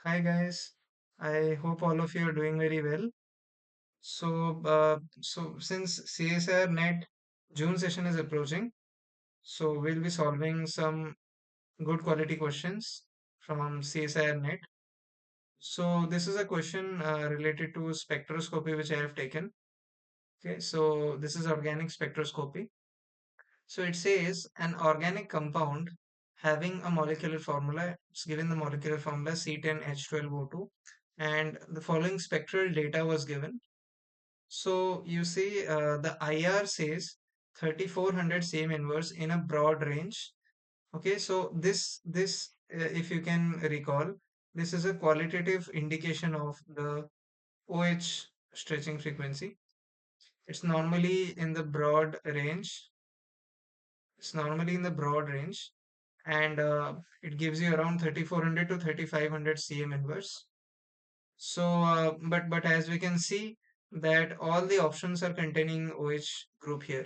Hi guys, I hope all of you are doing very well. So since CSIR NET June session is approaching, so we'll be solving some good quality questions from CSIR NET. So this is a question related to spectroscopy which I have taken. Okay, so this is organic spectroscopy. So it says an organic compound having a molecular formula, it's given the molecular formula C10H12O2, and the following spectral data was given. So you see, the IR says 3400 same inverse in a broad range. Okay, so this, if you can recall, this is a qualitative indication of the OH stretching frequency. It's normally in the broad range. It's normally in the broad range, and it gives you around 3400 to 3500 cm inverse. But as we can see that all the options are containing OH group here.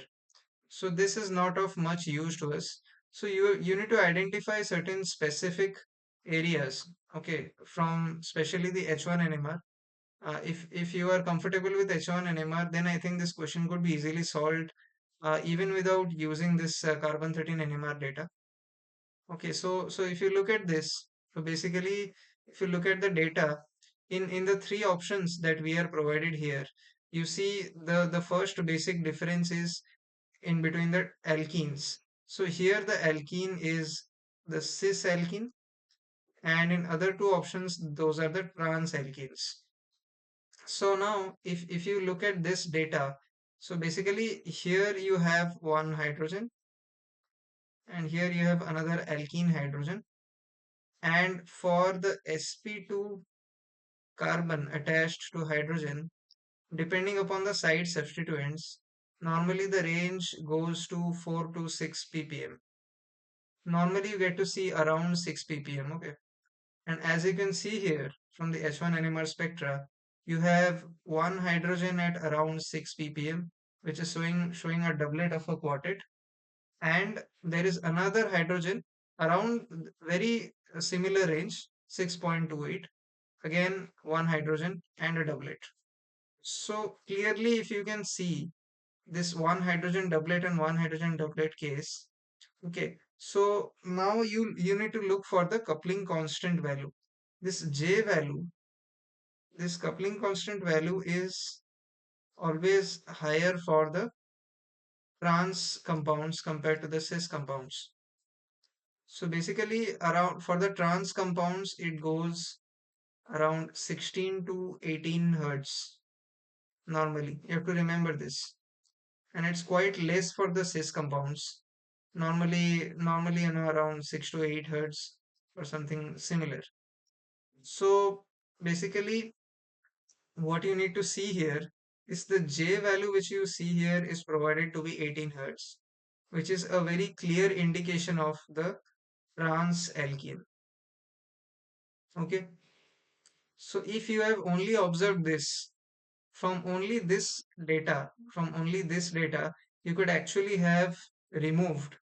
So this is not of much use to us. So you need to identify certain specific areas, okay, from especially the H1 NMR. If you are comfortable with H1 NMR, then I think this question could be easily solved even without using this carbon 13 NMR data. Okay, so if you look at this, so basically, if you look at the data in the three options that we are provided here, you see the first basic difference is in between the alkenes. So here the alkene is the cis alkene, and in other two options, those are the trans alkenes. So now, if you look at this data, so basically here you have one hydrogen, and here you have another alkene hydrogen. And for the sp2 carbon attached to hydrogen, depending upon the site substituents, normally the range goes to 4 to 6 ppm. Normally you get to see around 6 ppm, okay? And as you can see here from the H1 NMR spectra, you have one hydrogen at around 6 ppm, which is showing a doublet of a quartet. And there is another hydrogen around very similar range, 6.28. Again, one hydrogen and a doublet. So clearly, if you can see this one hydrogen doublet and one hydrogen doublet case, okay, so now you need to look for the coupling constant value. This J value, this coupling constant value is always higher for the trans compounds compared to the cis compounds. So basically around for the trans compounds it goes around 16 to 18 hertz normally. You have to remember this. And it's quite less for the cis compounds. Normally around 6 to 8 hertz or something similar. So basically what you need to see here is the J value which you see here is provided to be 18 hertz, which is a very clear indication of the trans alkene. Okay, so if you have only observed this from only this data, you could actually have removed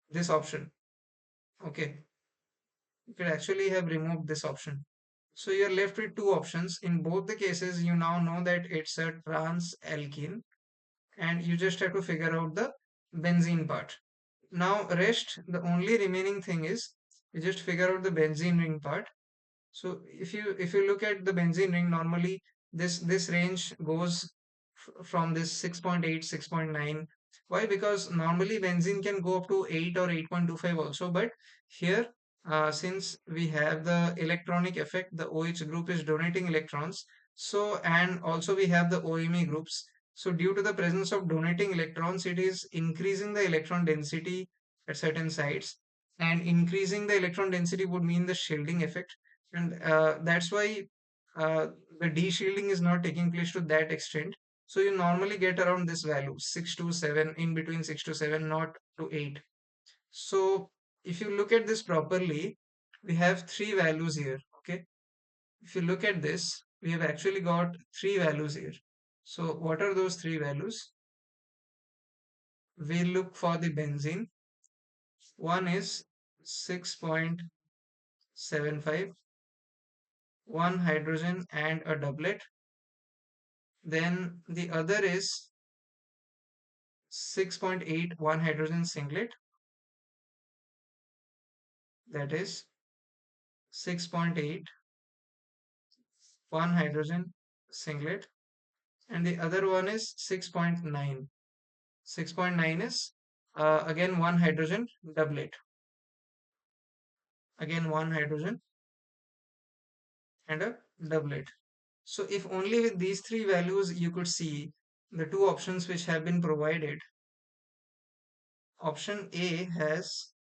this option. Okay, you could actually have removed this option. So you're left with two options. In both the cases, you now know that it's a trans alkene, and you just have to figure out the benzene part. Now rest, the only remaining thing is you just figure out the benzene ring part. So if you look at the benzene ring, normally this range goes from this 6.8, 6.9. Why? Because normally benzene can go up to 8 or 8.25 also, but here since we have the electronic effect, the OH group is donating electrons. So and also we have the OMe groups. So due to the presence of donating electrons, it is increasing the electron density at certain sites, and increasing the electron density would mean the shielding effect, and that's why uh, the de-shielding is not taking place to that extent. So you normally get around this value 6 to 7, in between 6 to 7, not to 8. So if you look at this properly, we have three values here. Okay, if you look at this, we have actually got three values here. So what are those three values? We look for the benzene. One is 6.75, one hydrogen and a doublet. Then the other is 6.8 one hydrogen singlet, that is 6.8 one hydrogen singlet, and the other one is 6.9. 6.9 is again one hydrogen doublet, again one hydrogen and a doublet. So if only with these three values you could see the two options which have been provided. Option A has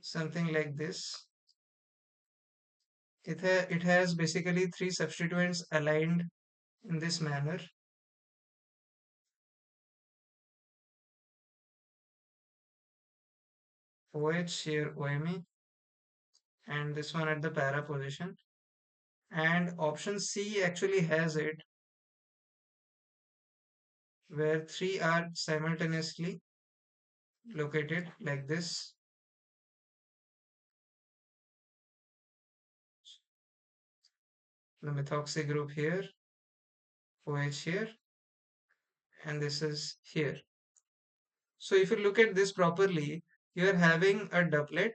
something like this. It has basically three substituents aligned in this manner. OH here OMe, and this one at the para position. And option C actually has it where three are simultaneously located like this. The methoxy group here, OH here, and this is here. So if you look at this properly, you are having a doublet,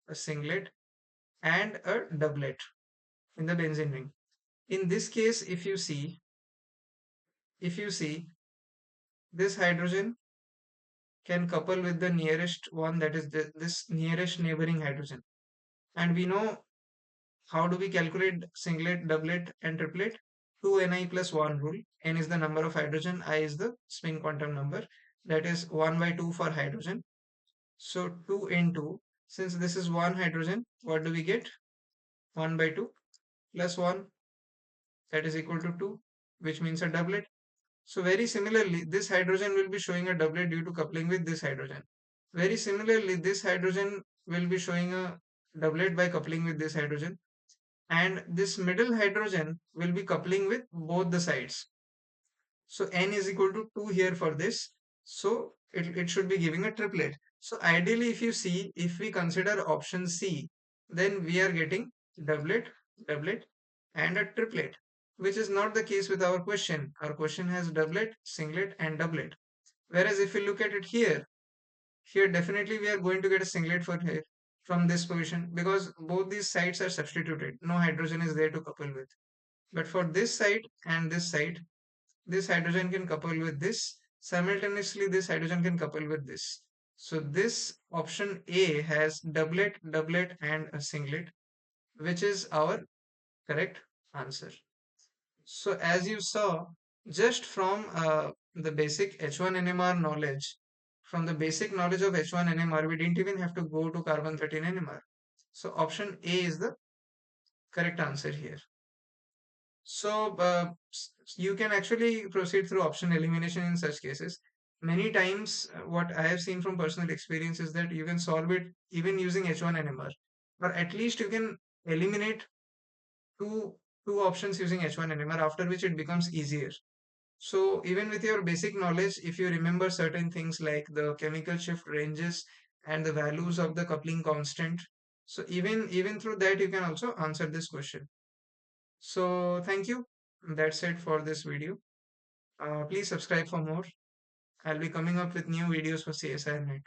a singlet, and a doublet in the benzene ring. In this case, if you see this hydrogen can couple with the nearest one, that is this nearest neighboring hydrogen. And we know how do we calculate singlet, doublet, and triplet? 2ni plus 1 rule. N is the number of hydrogen, I is the spin quantum number. That is 1 by 2 for hydrogen. So 2 into, since this is 1 hydrogen, what do we get? 1 by 2 plus 1, that is equal to 2, which means a doublet. So very similarly, this hydrogen will be showing a doublet due to coupling with this hydrogen. Very similarly, this hydrogen will be showing a doublet by coupling with this hydrogen. And this middle hydrogen will be coupling with both the sides. So n is equal to 2 here for this. So it should be giving a triplet. So ideally, if you see, if we consider option C, then we are getting doublet, doublet, and a triplet, which is not the case with our question. Our question has doublet, singlet, and doublet. Whereas if you look at it here, here definitely we are going to get a singlet for here from this position because both these sides are substituted. No hydrogen is there to couple with. But for this side and this side, this hydrogen can couple with this. Simultaneously, this hydrogen can couple with this. So this option A has doublet, doublet, and a singlet, which is our correct answer. So as you saw, just from the basic H1 NMR knowledge, from the basic knowledge of H1 NMR, we didn't even have to go to carbon 13 NMR. So option A is the correct answer here. So you can actually proceed through option elimination in such cases. Many times, what I have seen from personal experience is that you can solve it even using H1 NMR, or at least you can eliminate two two options using H1 NMR, after which it becomes easier. So even with your basic knowledge, if you remember certain things like the chemical shift ranges and the values of the coupling constant, so even through that you can also answer this question. So thank you. That's it for this video. Please subscribe for more. I'll be coming up with new videos for CSIR NET.